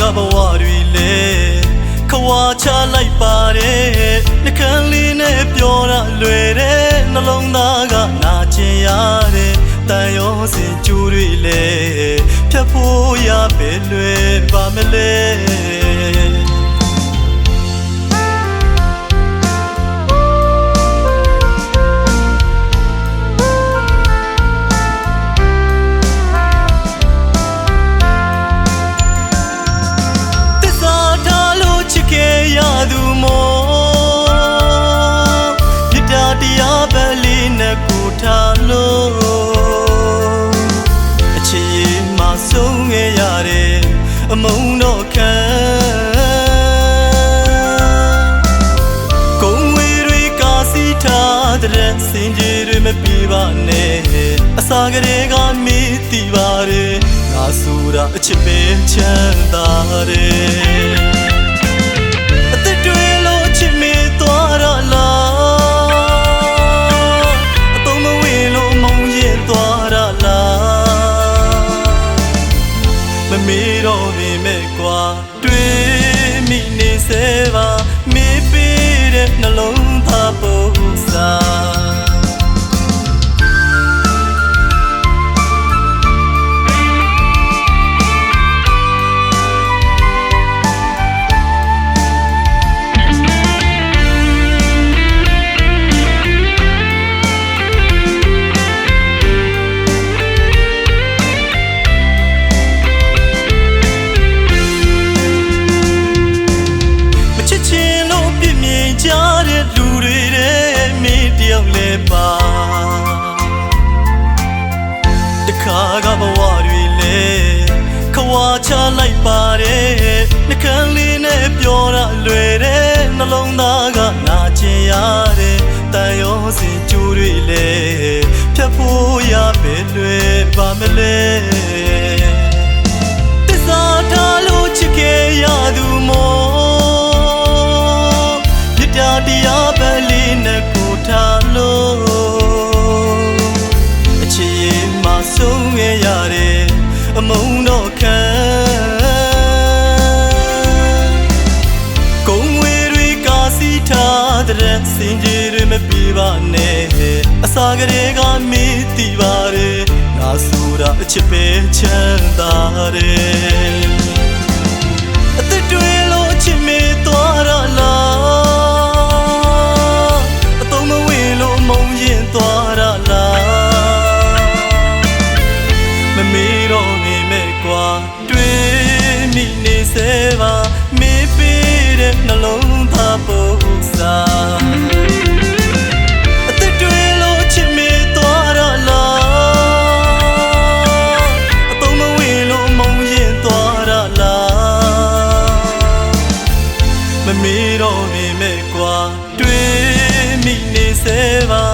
ကဘဝတွေလေခွာချလိုက်ပါတယ်နှကန်းလေးနဲ့ပြောရလွယ်တဲ့နှလုံးသားကနာကျင်ရတဲ့တန်ရောစင်ကျူးတွေလေဖြတ်ဖို့ရပဲလွယ်ပါမလဲအမုံတော့ခံကုန်းဝေတွေကစီထားတဲ့စင်ကြီးတွေမပြေပါနဲ့အစာကလေးကမိတီပါတယ်ငါဆိုတာအချစ်ပဲချမ်းသာတယ်အသက်တွေလို့အချစ်မေသွားရလားအသုံးမဝင်လို့မုံရင်သွားရလားမမေးတော့မဲ့ကွာတွေ့မိနေစေပါမေးပေးတဲ့နှလုံးသားပုံစာတခါကဘဝတွေလေခွာချလိုက်ပါတယ်နှကန်းလေးနဲ့ပြောရလွယ်တဲ့နှလုံးသားကနာကျင်ရတဲ့တန်ရောစင်ကျူးတွေလေဖြတ်ဖို့ရပဲလွယ်ပါမလဲတစ္ဆာထားလို့ချစ်ခဲ့ရသူမောမြတ်တရားပဲလေးနဲ့ကိုထားလို့ဆုံးခဲ့ရတယ်အမုံတော့ခံကုန်းဝေတွေကစီထားတဲ့စင်ကြီးတွေမပြေပါနဲ့အစာကလေးကမိတီပါတယ်ငါဆိုတာအချစ်ပဲချမ်းသာတယ်အသက်တွေလို့အချစ်မေသွားရလားအသုံးမဝင်လို့မုံရင်သွားရလားမမေးတော့နေမဲ့ကွာတွေ့မိနေစေပါမေးပေးတဲ့နှလုံးသားပုံစာအသက်တွေလို့ချစ်မေသွားရလားအသုံးမဝင်လို့မုံရင်သွားရလားမမေးတော့နေမဲ့ကွာတွေ့မိနေစေပါ